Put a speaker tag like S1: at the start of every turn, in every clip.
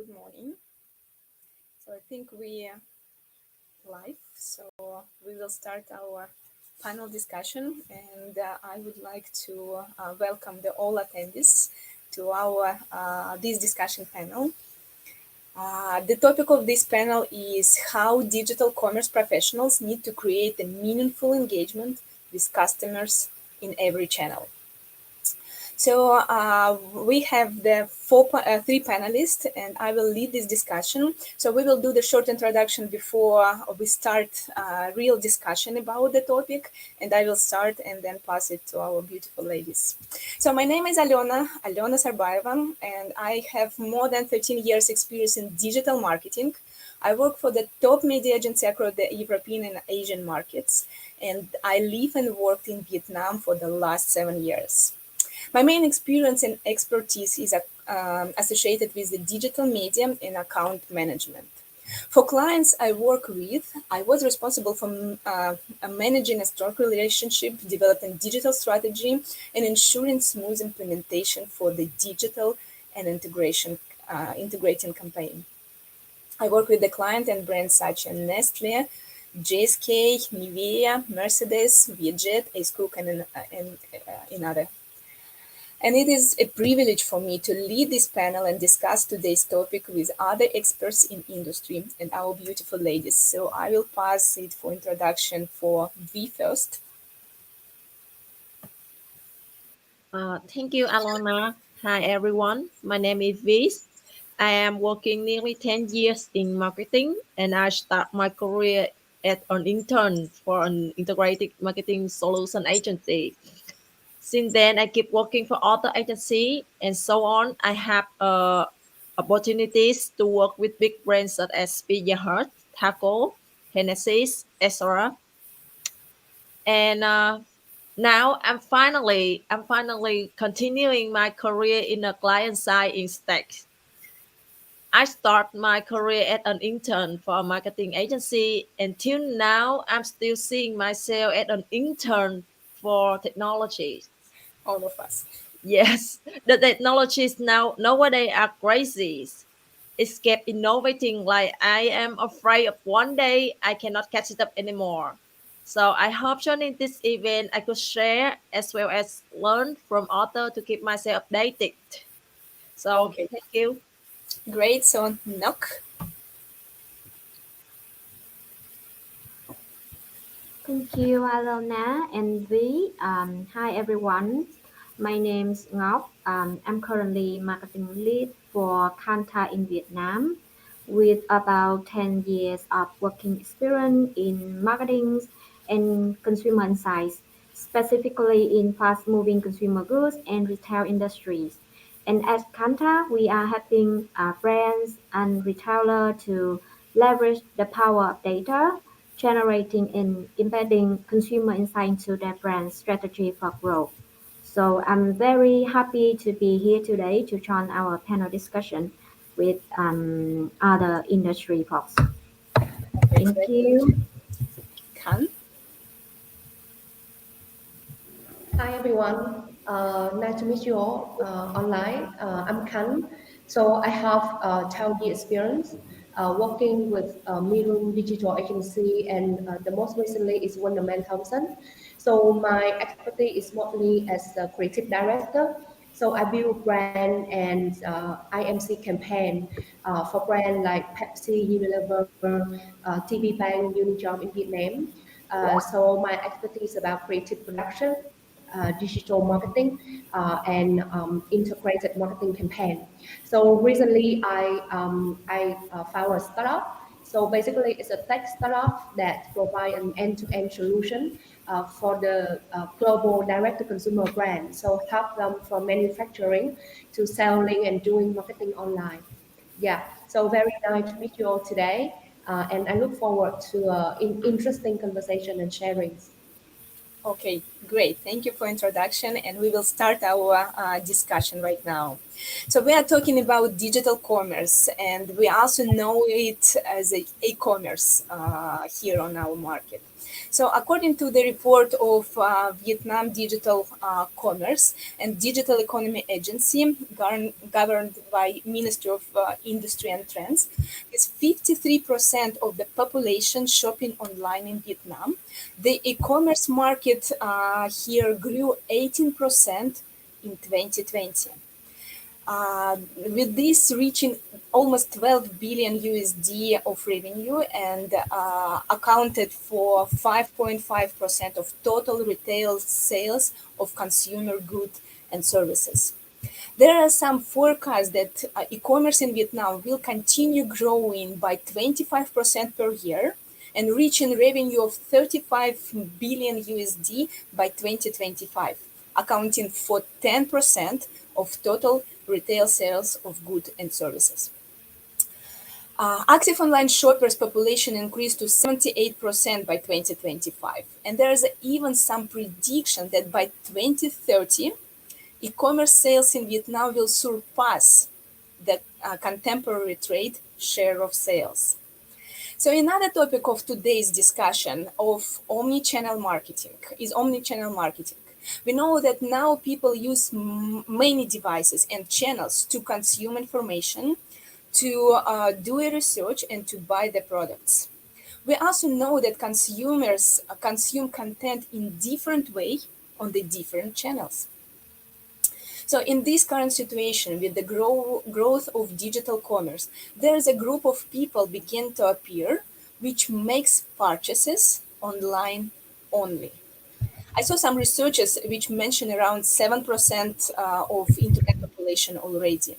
S1: good morning. So I think we are live. So we will start our panel discussion, and I would like to welcome all attendees to our this discussion panel. The topic of this panel is how digital commerce professionals need to create a meaningful engagement with customers in every channel. So we have the three panelists, and I will lead this discussion. So we will do the short introduction before we start real discussion about the topic, and I will start and then pass it to our beautiful ladies. So my name is Alyona Sarbaeva, and I have more than 13 years experience in digital marketing. I work for the top media agency across the European and Asian markets, and I live and worked in Vietnam for the last 7 years. My main experience and expertise is associated with the digital media and account management. For clients I work with, I was responsible for managing a strong relationship, developing digital strategy, and ensuring smooth implementation for the digital and integrating campaign. I work with the client and brands such as Nestle, JSK, Nivea, Mercedes, Viet, Ace Cook, and other. And it is a privilege for me to lead this panel and discuss today's topic with other experts in industry and our beautiful ladies. So I will pass it for introduction for V first.
S2: Thank you, Alyona. Hi, everyone. My name is Viz. I am working nearly 10 years in marketing, and I start my career as an intern for an integrated marketing solution agency. Since then, I keep working for other agency and so on. I have opportunities to work with big brands such as Pizza Hut, Taco, Hennessy, etc. And now I'm finally continuing my career in a client side instead. I start my career as an intern for a marketing agency. Until now, I'm still seeing myself as an intern for technology.
S1: All of us.
S2: Yes, the technologies nowadays are crazy. It's kept innovating like I am afraid of one day I cannot catch it up anymore. So I hope joining this event I could share as well as learn from others to keep myself updated. So
S1: Okay,
S2: thank you.
S1: great. So Ngoc.
S3: Thank you, Alyona and V. Hi, everyone. My name is Ngoc. I'm currently marketing lead for Kantar in Vietnam with about 10 years of working experience in marketing and consumer insights, specifically in fast-moving consumer goods and retail industries. And at Kantar, we are helping brands and retailers to leverage the power of data generating and embedding consumer insight into their brand strategy for growth. So I'm very happy to be here today to join our panel discussion with other industry folks.
S1: Okay,
S3: Thank
S1: great.
S3: you.
S1: Khanh.
S4: Hi everyone, nice to meet you all online. I'm Khanh. So I have 12 year experience working with Mirum Digital Agency, and the most recently is Wunderman Thompson. So my expertise is mostly as a creative director. So I build brand and IMC campaign for brand like Pepsi, Unilever, TP Bank, Unijom in Vietnam. So my expertise about creative production, digital marketing, and integrated marketing campaign. So recently, I found a startup. So basically, it's a tech startup that provides an end-to-end solution for the global direct-to-consumer brand. So help them from manufacturing to selling and doing marketing online. Yeah. So very nice to meet you all today, and I look forward to interesting conversation and sharings.
S1: Okay, Great, thank you for introduction, and we will start our discussion right now. So we are talking about digital commerce, and we also know it as a e-commerce here on our market. So according to the report of Vietnam Digital Commerce and Digital Economy Agency, governed by Ministry of Industry and Trends, is 53% of the population shopping online in Vietnam. The e-commerce market here grew 18% in 2020. With this reaching almost 12 billion USD of revenue and accounted for 5.5% of total retail sales of consumer goods and services. There are some forecasts that e-commerce in Vietnam will continue growing by 25% per year and reaching revenue of 35 billion USD by 2025, accounting for 10% of total retail sales of goods and services. Active online shoppers population increased to 78% by 2025, and there is even some prediction that by 2030, e-commerce sales in Vietnam will surpass the contemporary trade share of sales. So another topic of today's discussion of omni-channel marketing is omni-channel marketing. We know that now people use many devices and channels to consume information, to do a research, and to buy the products. We also know that consumers consume content in different way on the different channels. So in this current situation, with the growth of digital commerce, there is a group of people begin to appear which makes purchases online only. I saw some researches which mention around 7% of internet population already.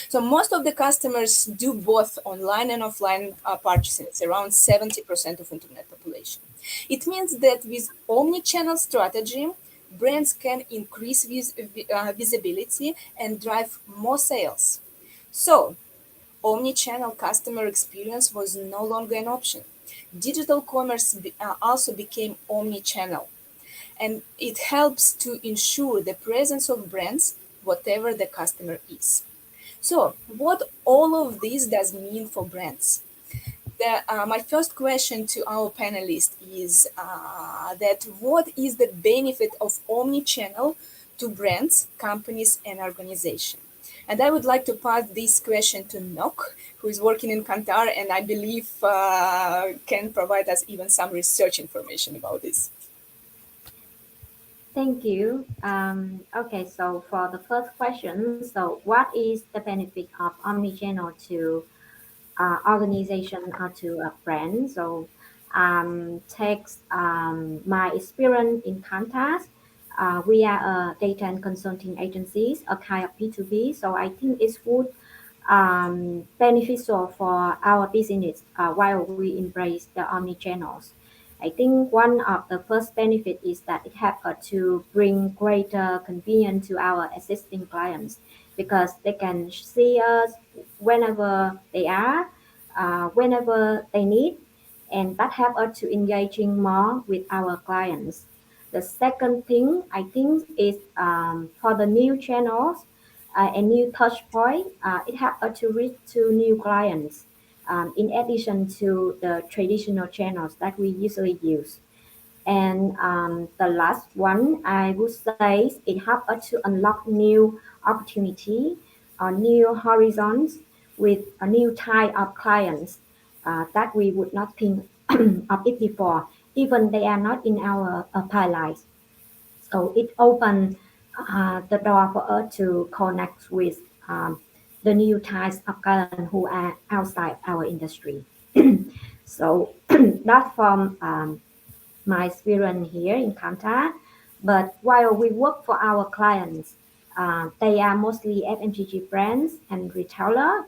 S1: So most of the customers do both online and offline purchasing. It's around 70% of internet population. It means that with omni-channel strategy, brands can increase visibility and drive more sales. So omni-channel customer experience was no longer an option. Digital commerce also became omni-channel, and it helps to ensure the presence of brands whatever the customer is. So what all of this does mean for brands? My first question to our panelists is that what is the benefit of omni-channel to brands, companies, and organizations? And I would like to pass this question to Ngoc, who is working in Kantar, and I believe can provide us even some research information about this.
S3: Thank you. Okay, so for the first question, so what is the benefit of omnichannel to organization or to a brand? So takes my experience in Kantar. We are a data and consulting agencies, a kind of B2B. So I think it's would beneficial for our business while we embrace the omni channels. I think one of the first benefit is that it helps to bring greater convenience to our existing clients because they can see us whenever they are, whenever they need, and that help us to engaging more with our clients. The second thing I think is for the new channels a new touch point. It helps us to reach to new clients in addition to the traditional channels that we usually use. And the last one, I would say it helps us to unlock new opportunity or new horizons with a new type of clients that we would not think of it before, even they are not in our pipeline. So it opened the door for us to connect with the new types of clients who are outside our industry. So that's from my experience here in Kantar. But while we work for our clients, they are mostly FMCG brands and retailer.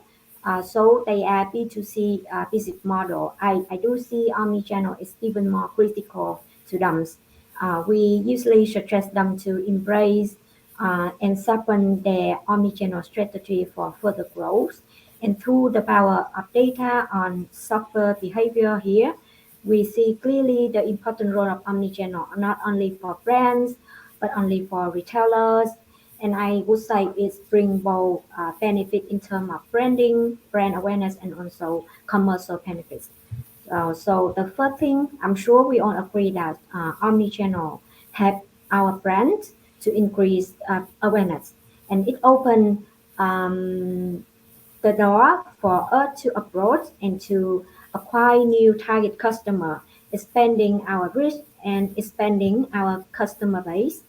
S3: So they are B2C business model. I do see omnichannel is even more critical to them. We usually suggest them to embrace and supplement their omnichannel strategy for further growth. And through the power of data on shopper behavior here, we see clearly the important role of omnichannel, not only for brands, but only for retailers. And I would say it's bring both benefit in terms of branding, brand awareness, and also commercial benefits. So the first thing, I'm sure we all agree that omnichannel help our brand to increase awareness, and it open um, the door for us to approach and to acquire new target customer, expanding our reach and expanding our customer base.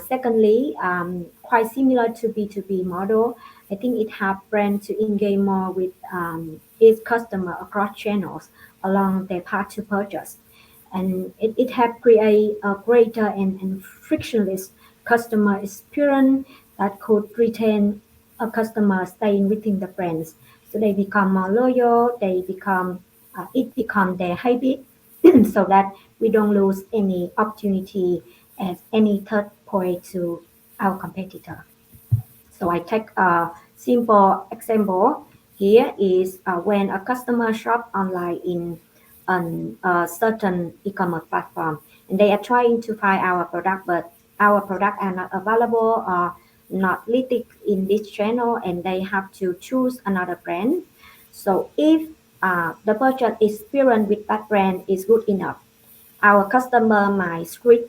S3: Secondly, quite similar to B2B model, I think it helps brands to engage more with its customer across channels along their path to purchase. And it helps create a greater and frictionless customer experience that could retain a customer staying within the brands. So they become more loyal, it become their habit so that we don't lose any opportunity as any third point to our competitor. So I take a simple example. Here is when a customer shop online in a certain e-commerce platform and they are trying to find our product, but our product are not available or not listed in this channel and they have to choose another brand. So if the purchase experience with that brand is good enough, our customer might switch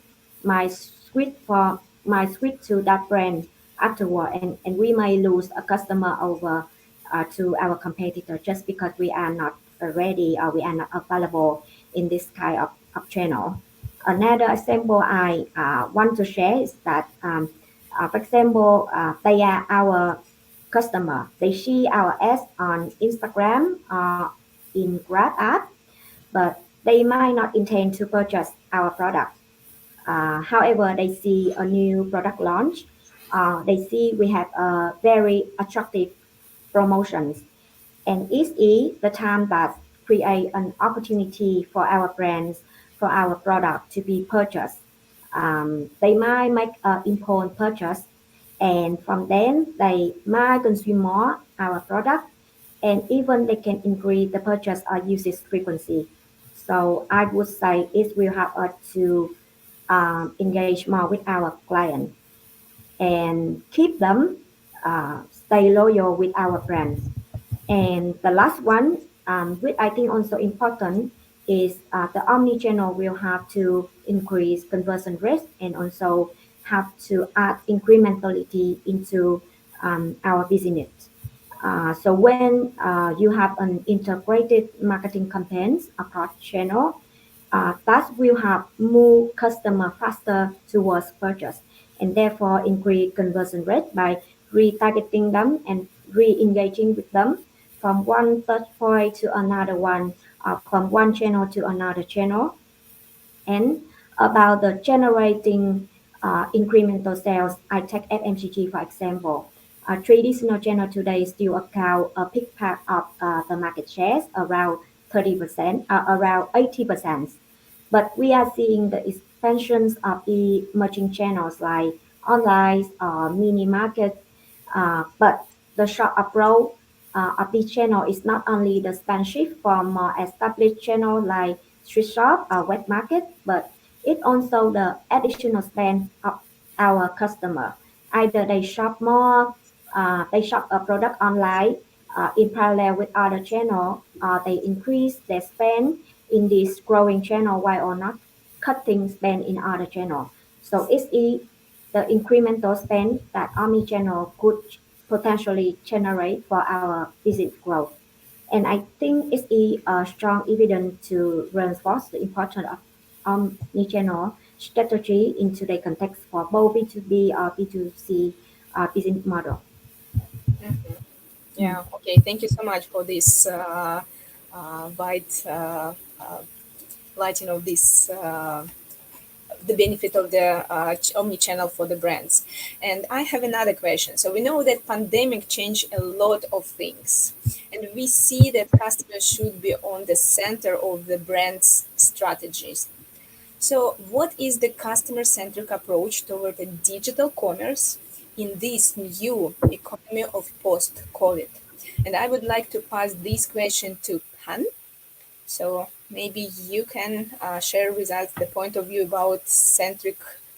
S3: to that brand afterward, and we may lose a customer over to our competitor just because we are not ready or we are not available in this kind of channel. Another example I want to share is that, for example, they are our customer. They see our ads on Instagram or in Grab app, but they might not intend to purchase our product. However, they see a new product launch. They see we have a very attractive promotions, and is the time that create an opportunity for our brands, for our product to be purchased. They might make an impulse purchase, and from then they might consume more our product, and even they can increase the purchase or usage frequency. So I would say it will help us to engage more with our client and keep them stay loyal with our brands. And the last one, which I think also important, is the omni-channel will have to increase conversion rate and also have to add incrementality into our business. So when you have an integrated marketing campaigns across channel, that will have move customer faster towards purchase and therefore increase conversion rate by retargeting them and re-engaging with them from one touch point to another one, from one channel to another channel. And about the generating incremental sales, I take FMCG for example. Traditional channel today still account a big part of the market shares, around 30%, around 80%. But we are seeing the expansions of emerging channels like online mini market. But the short approach of this channel is not only the span shift from more established channel like street shop or wet market, but it also the additional spend of our customer. Either they shop more, they shop a product online in parallel with other channel, they increase their spend in this growing channel while or not cutting spend in other channel. So it's the incremental spend that omni-channel could potentially generate for our business growth. And I think it's a strong evidence to reinforce the importance of omni-channel strategy into the context for both B2B or B2C business model.
S1: Mhm.
S3: Mm.
S1: Yeah, okay. Thank you so much for this wide lighting of this the benefit of the omni-channel for the brands. And I have another question. So we know that pandemic changed a lot of things, and we see that customers should be on the center of the brand's strategies. So what is the customer-centric approach toward the digital commerce in this new economy of post-COVID? And I would like to pass this question to Khanh. So maybe you can share with us the point of view about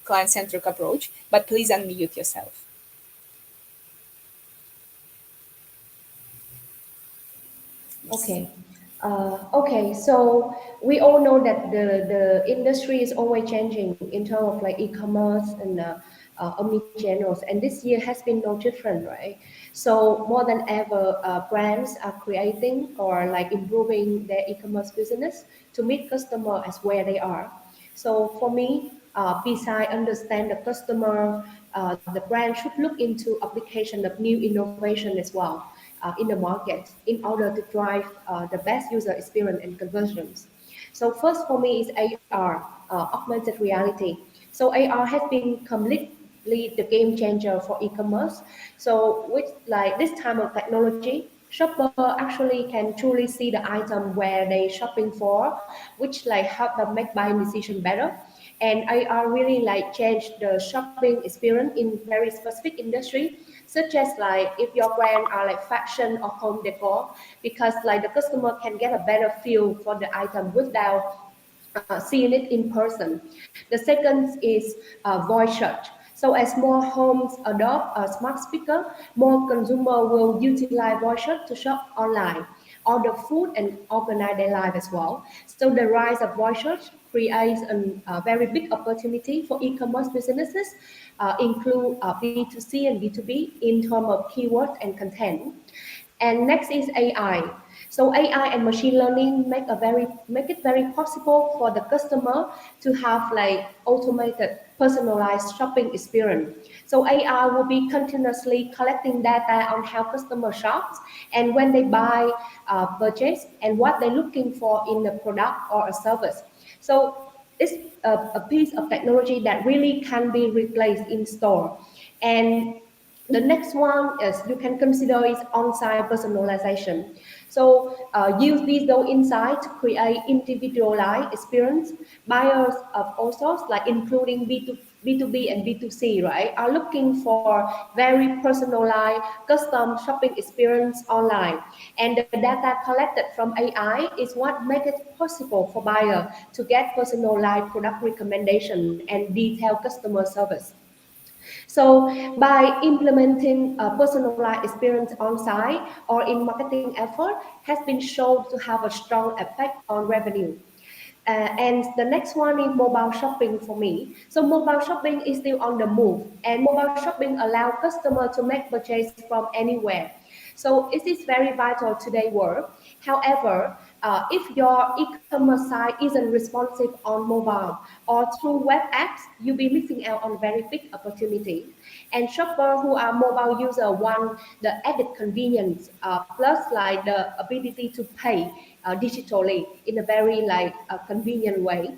S1: client-centric approach, but please unmute yourself. Yes.
S4: Okay. Okay, so we all know that the industry is always changing in terms of like e-commerce and omni-channels, and this year has been no different, right? So more than ever, brands are creating or like improving their e-commerce business to meet customer as where they are. So for me, besides understand the customer, the brand should look into application of new innovation as well in the market in order to drive the best user experience and conversions. So first for me is AR, augmented reality. So AR has been completely the game changer for e-commerce. So with like this type of technology, shopper actually can truly see the item where they shopping for, which like help them make buying decision better. And AR really like changed the shopping experience in very specific industry, such as like if your brand are like fashion or home decor, because like the customer can get a better feel for the item without seeing it in person. The second is voice search. So as more homes adopt a smart speaker, more consumer will utilize voice search to shop online, order food and organize their life as well. So the rise of voice search creates a very big opportunity for e-commerce businesses, include B2C and B2B in terms of keywords and content. And next is AI. So AI and machine learning make it very possible for the customer to have like automated personalized shopping experience. So AI will be continuously collecting data on how customer shops and when they buy, purchase, and what they're looking for in a product or a service. So it's a piece of technology that really can be replaced in store. And the next one is you can consider is on-site personalization. So use visual insight to create individualized experience. Buyers of all sorts, like including B2B and B2C, right, are looking for very personalized, custom shopping experience online. And the data collected from AI is what makes it possible for buyer to get personalized product recommendation and detailed customer service. So by implementing a personalized experience on site or in marketing effort has been shown to have a strong effect on revenue. And the next one is mobile shopping for me. So mobile shopping is still on the move, and mobile shopping allow customer to make purchase from anywhere. So it is very vital today world. However, if your e-commerce site isn't responsive on mobile or through web apps, you'll be missing out on very big opportunity. And shoppers who are mobile user want the added convenience plus like the ability to pay digitally in a very like convenient way.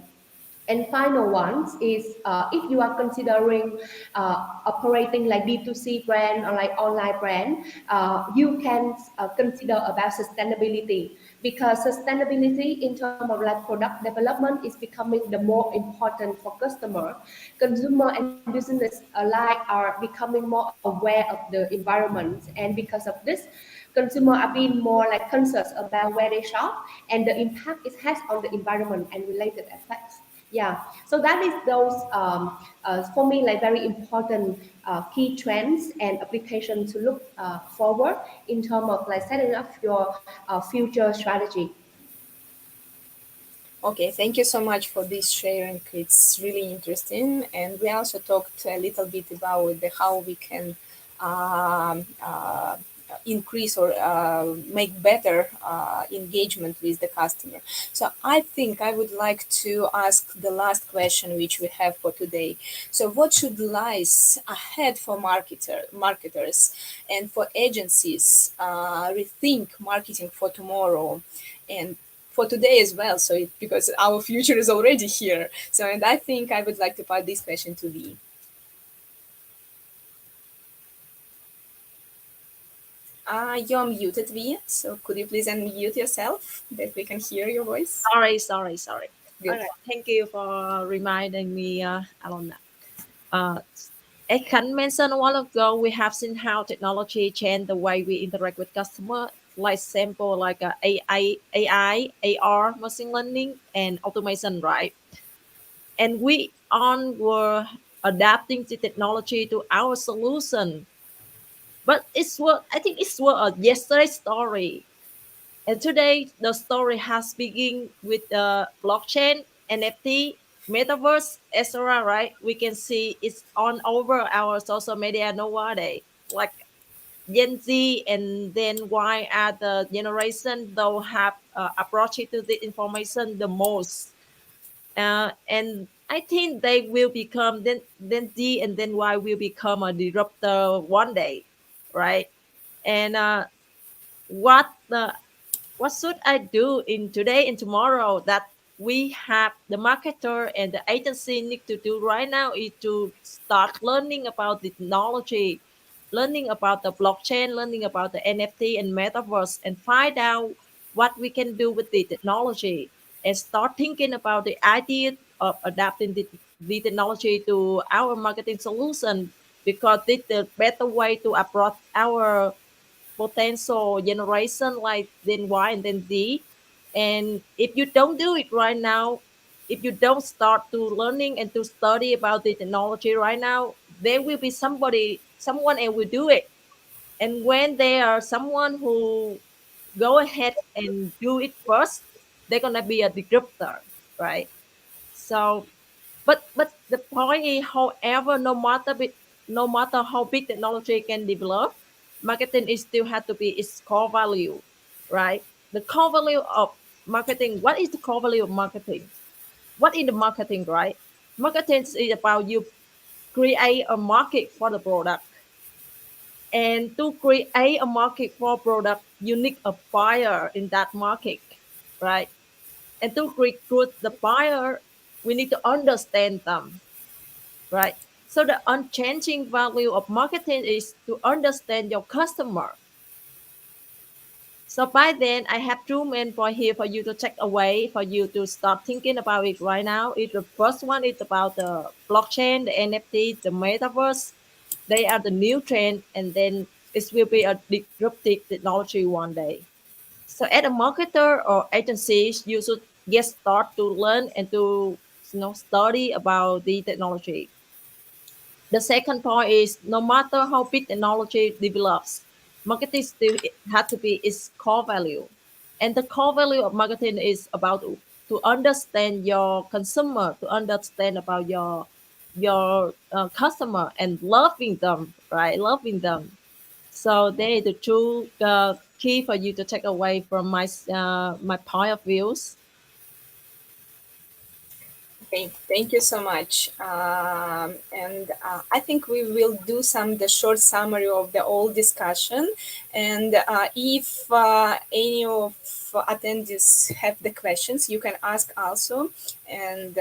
S4: And final ones is if you are considering operating like B2C brand or like online brand, you can consider about sustainability, because sustainability in terms of like product development is becoming the more important for customer. Consumer and business alike are becoming more aware of the environment, and because of this, consumer are being more like conscious about where they shop and the impact it has on the environment and related effects. Yeah, so that is those for me like very important key trends and applications to look forward in terms of like setting up your future strategy.
S1: Okay, thank you so much for this sharing. It's really interesting, and we also talked a little bit about how we can um, uh, increase or make better engagement with the customer. So I think I would like to ask the last question which we have for today. So what should lies ahead for marketers and for agencies rethink marketing for tomorrow and for today as well, so because our future is already here. So, and I think I would like to pass this question to V. You're muted, V, so could you please unmute yourself that we can hear your voice?
S2: Sorry. All
S1: Good.
S2: right. Thank you for reminding me, Alyona. Uh, as Khanh mentioned a while ago, we have seen how technology changed the way we interact with customers, like sample like AI, AR, machine learning, and automation, right? And we on were adapting the technology to our solution. But I think it's a yesterday's story. And today the story has begun with blockchain, NFT, metaverse, etc. Right? We can see it's on over our social media nowadays. Like Gen Z and then Y are the generation that have approach to the information the most. And I think they will become then Z and then Y will become a disruptor one day, right? And what the what should I do in today and tomorrow that we have the marketer and the agency need to do right now is to start learning about the technology, learning about the blockchain, learning about the NFT and metaverse, and find out what we can do with the technology and start thinking about the idea of adapting the technology to our marketing solution because it's the better way to approach our potential generation like then Y and then Z. And if you don't do it right now, if you don't start to learning and to study about the technology right now, there will be someone else will do it. And when there are someone who go ahead and do it first, they're gonna be a disruptor, right? So but the point is, however, no matter how big technology can develop, marketing is still have to be its core value, right? The core value of marketing. What is the core value of marketing? What is the marketing, right? Marketing is about you create a market for the product, and to create a market for product, you need a buyer in that market, right? And to recruit the buyer, we need to understand them, right? So the unchanging value of marketing is to understand your customer. So by then, I have two main points here for you to take away, for you to start thinking about it right now. Is the first one is about the blockchain, the NFT, the metaverse. They are the new trend, and then it will be a disruptive technology one day. So as a marketer or agencies, you should get start to learn and to study about the technology. The second point is no matter how big technology develops, marketing still has to be its core value. And the core value of marketing is about to understand your consumer, to understand about your customer and loving them, right? Loving them. So they are the two key for you to take away from my point of views.
S1: Thank you so much. And I think we will do the short summary of the whole discussion. And if any of attendees have the questions, you can ask also, and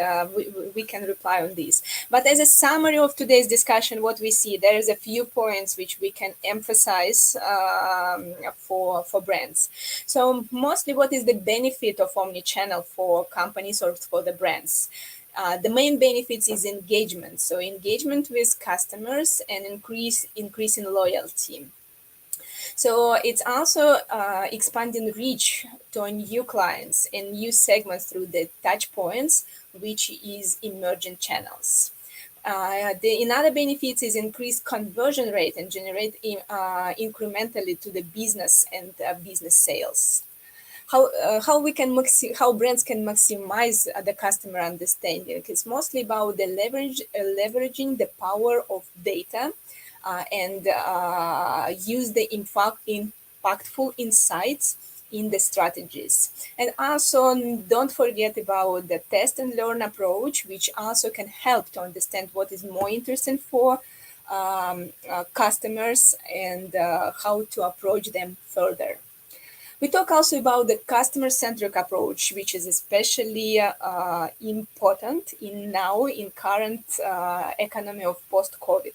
S1: we can reply on these. But as a summary of today's discussion, what we see, there is a few points which we can emphasize for brands. So mostly what is the benefit of omnichannel for companies or for the brands? The main benefits is engagement. So engagement with customers and increase in loyalty. So it's also expanding reach to new clients and new segments through the touch points, which is emerging channels. Another benefits is increased conversion rate and generate incrementally to the business and business sales. How brands can maximize the customer understanding. It's mostly about the leveraging the power of data and use the impactful insights in the strategies. And also don't forget about the test and learn approach, which also can help to understand what is more interesting for customers and how to approach them further. We talk also about the customer-centric approach, which is especially important in current economy of post-COVID.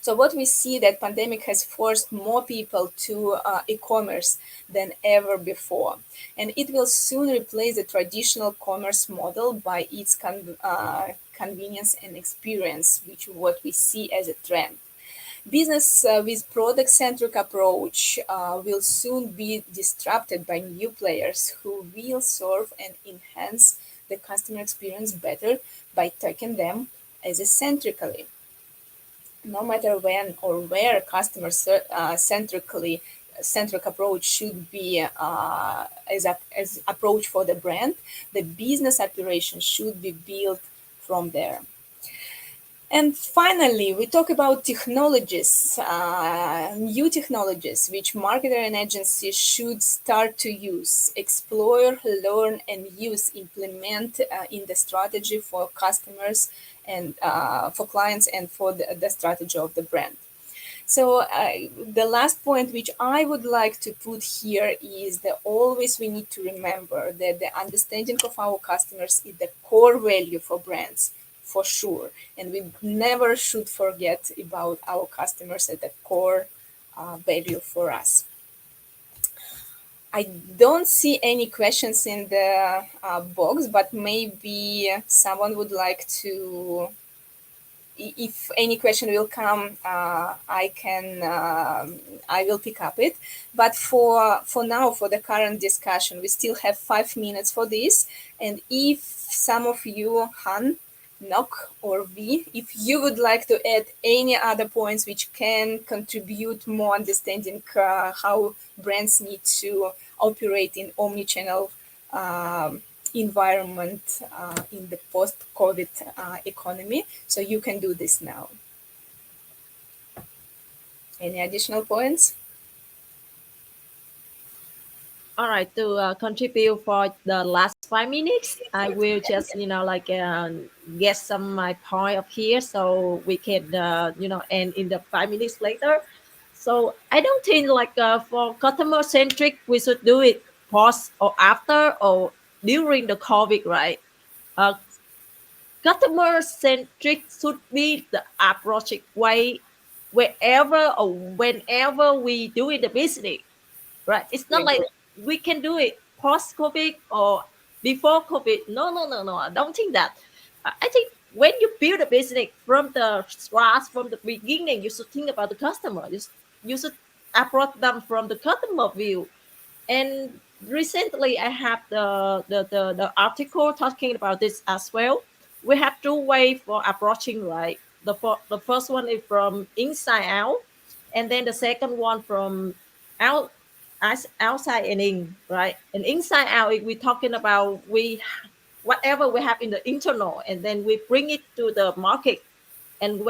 S1: So what we see that pandemic has forced more people to e-commerce than ever before, and it will soon replace the traditional commerce model by its convenience and experience, which what we see as a trend. Business with product-centric approach will soon be disrupted by new players who will serve and enhance the customer experience better by taking them as a centrically. No matter when or where customer centric approach should be as approach for the brand, the business operation should be built from there. And finally, we talk about technologies, new technologies, which marketer and agencies should start to use, explore, learn, and use, implement in the strategy for customers and for clients and for the strategy of the brand. So the last point which I would like to put here is that always we need to remember that the understanding of our customers is the core value for brands, for sure. And we never should forget about our customers as the core value for us. I don't see any questions in the box, but maybe someone would like to, if any question will come, I will pick up it. But for now, for the current discussion, we still have 5 minutes for this. And if some of you, Han, Ngoc, or V, if you would like to add any other points which can contribute more understanding how brands need to operate in omnichannel environment in the post-COVID economy. So you can do this now. Any additional points?
S2: All right, to contribute for the last 5 minutes, I will just get some my point up here so we can end in the 5 minutes later. So I don't think for customer centric we should do it post or after or during the COVID, right? Uh, Customer centric should be the approaching way wherever or whenever we do it the business, right? It's not like we can do it post COVID or before COVID. No, no, no, no. I don't think that. I think when you build a business from the scratch, from the beginning, you should think about the customer. You should approach them from the customer view. And recently, I have the article talking about this as well. We have two ways for approaching, right? The first one is from inside out, and then the second one from out as outside and in, right? And inside out, if we're talking about whatever we have in the internal, and then we bring it to the market, and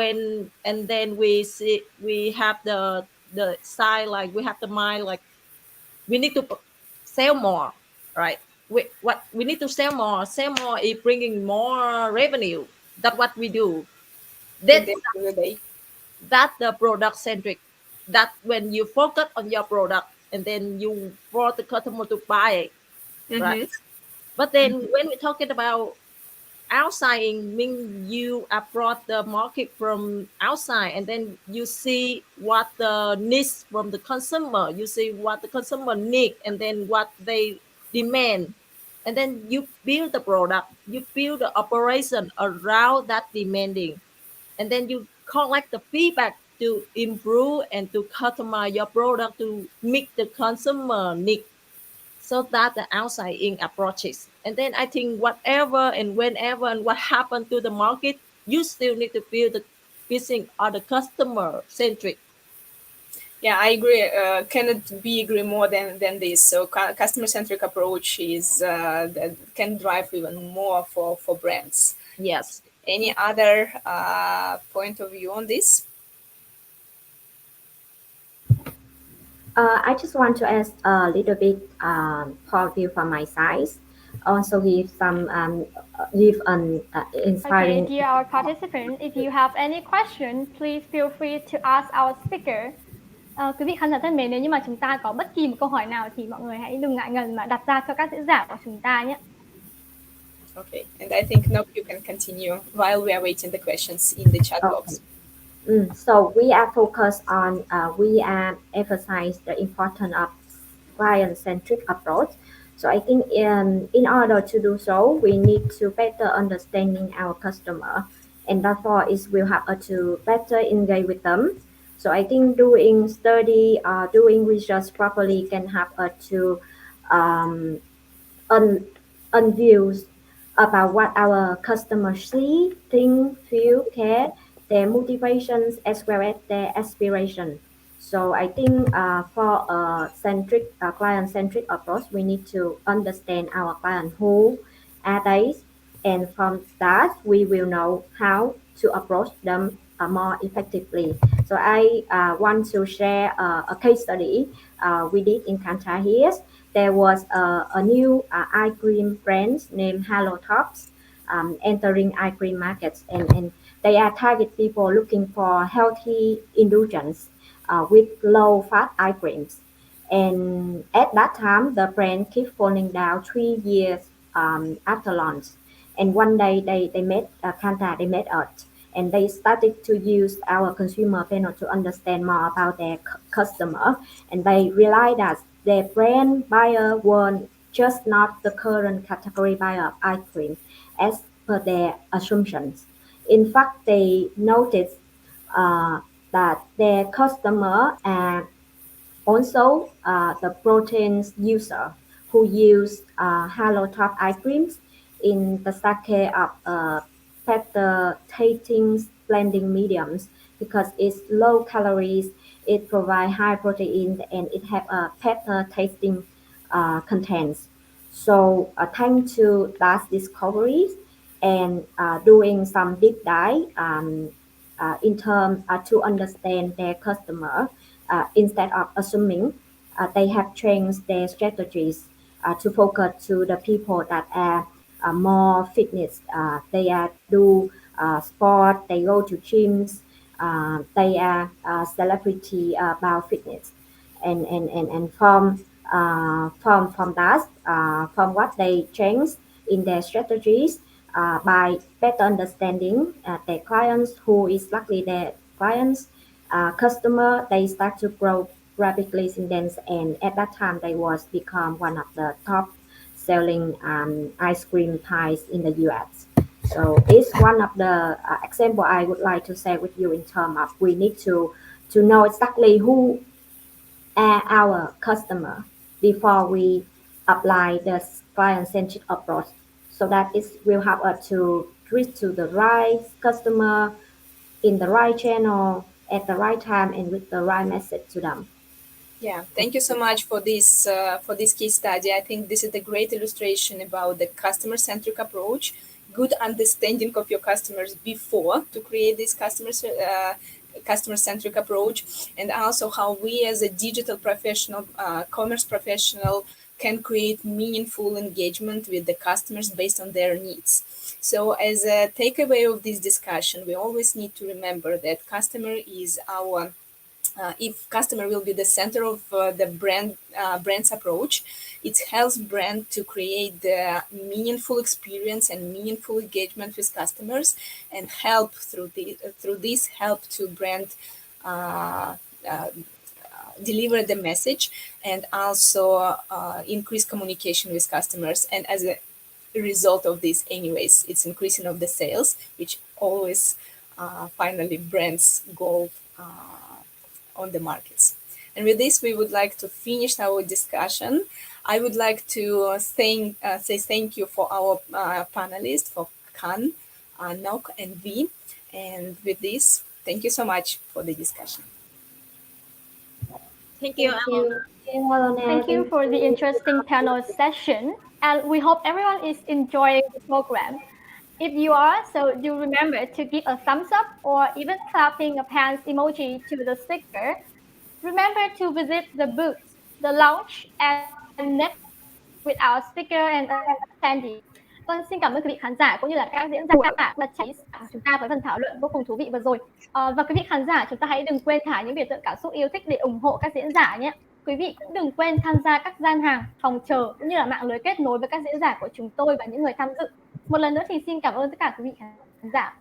S2: then we see we have the side, like we have the mind, like we need to sell more, right? We need to sell more. Sell more is bringing more revenue. That's what we do.
S1: In
S2: That's
S1: the end of the day.
S2: that the product centric. That when you focus on your product and then you for the customer to buy it, right?
S1: Mm-hmm.
S2: But then when we're talking about outside, mean you approach the market from outside, and then you see what the needs from the consumer, you see what the consumer need, and then what they demand, and then you build the product, you build the operation around that demanding, and then you collect the feedback to improve and to customize your product to meet the consumer need. So that the outside in approaches. And then I think whatever and whenever and what happened to the market, you still need to build the business or the customer centric.
S1: Yeah, I agree. Cannot be agree more than this. So customer centric approach is that can drive even more for brands.
S2: Yes.
S1: Any other point of view on this?
S3: I just want to ask a little bit point of view from my side. Also give an
S5: Okay,
S3: inspiring.
S5: dear our participants, if you have any question, please feel free to ask our speaker. Quý vị khán giả thân mến, nếu như mà chúng ta có bất kỳ một câu hỏi nào thì mọi người hãy đừng ngại ngần mà đặt ra cho các diễn giả của chúng ta nhé.
S1: Okay, and I think now you can continue while we are waiting the questions in the chat box.
S3: So we are focused on, we are emphasize the importance of client-centric approach. So I think in order to do so, we need to better understanding our customer, and therefore it will help us to better engage with them. So I think doing study, doing research properly can help us to um, un- unviews about what our customers see, think, feel, care, their motivations as well as their aspiration. So I think for a client-centric approach, we need to understand our client who are they, and from that we will know how to approach them more effectively. So I want to share a case study we did in Kantar here. There was a new ice cream brand named Hello Tops entering ice cream markets, and they are target people looking for healthy indulgence with low fat ice creams. And at that time, the brand kept falling down 3 years after launch. And one day they met Kantar, they met us, and they started to use our consumer panel to understand more about their customer. And they realized that their brand buyer were just not the current category buyer of ice cream, as per their assumptions. In fact, they noticed uh, that their customer are also, the proteins user who use Halo Top ice creams in the sake of better tasting blending mediums because it's low calories, it provides high protein, and it have a better tasting contents. So thanks to that discoveries and doing some deep dive in terms to understand their customer instead of assuming, they have changed their strategies to focus to the people that are more fitness. They are do sport, they go to gyms, they are celebrity about fitness, and from that, from what they change in their strategies, by better understanding their clients, who is likely their clients, customer, they start to grow rapidly since then, and at that time they was become one of the top selling ice cream pies in the US. So it's one of the example I would like to share with you in terms of we need to know exactly who are our customer before we apply the client-centric approach, so that it will help us to reach to the right customer in the right channel at the right time and with the right message to them.
S1: Yeah, thank you so much for this case study. I think this is a great illustration about the customer-centric approach, good understanding of your customers before to create this customer-centric approach, and also how we as a digital professional, commerce professional, can create meaningful engagement with the customers based on their needs. So, as a takeaway of this discussion, we always need to remember that customer is our if customer will be the center of the brand's approach, it helps brand to create the meaningful experience and meaningful engagement with customers, and help through this help to brand uh, uh, deliver the message, and also increase communication with customers. And as a result of this, anyways, it's increasing of the sales, which always finally brands goal on the markets. And with this, we would like to finish our discussion. I would like to say thank you for our panelists, for Khanh, Ngoc, and V. And with this, thank you so much for the discussion.
S2: Thank you,
S3: Thank
S2: Alan.
S3: you. Thank you, Alyona.
S5: Thank you
S3: Thank
S5: for the
S3: you.
S5: interesting panel session, and we hope everyone is enjoying the program. If you are, so do remember to give a thumbs up or even clapping a hands emoji to the speaker. Remember to visit the booth, the lounge, and network with our speaker and attendees. Vâng, xin cảm ơn quý vị khán giả cũng như là các diễn giả đã trải của chúng ta với phần thảo luận vô cùng thú vị vừa rồi. Và quý vị khán giả, chúng ta hãy đừng quên thả những biểu tượng cảm xúc yêu thích để ủng hộ các diễn giả nhé. Quý vị cũng đừng quên tham gia các gian hàng, phòng chờ cũng như là mạng lưới kết nối với các diễn giả của chúng tôi và những người tham dự. Một lần nữa thì xin cảm ơn tất cả quý vị khán giả.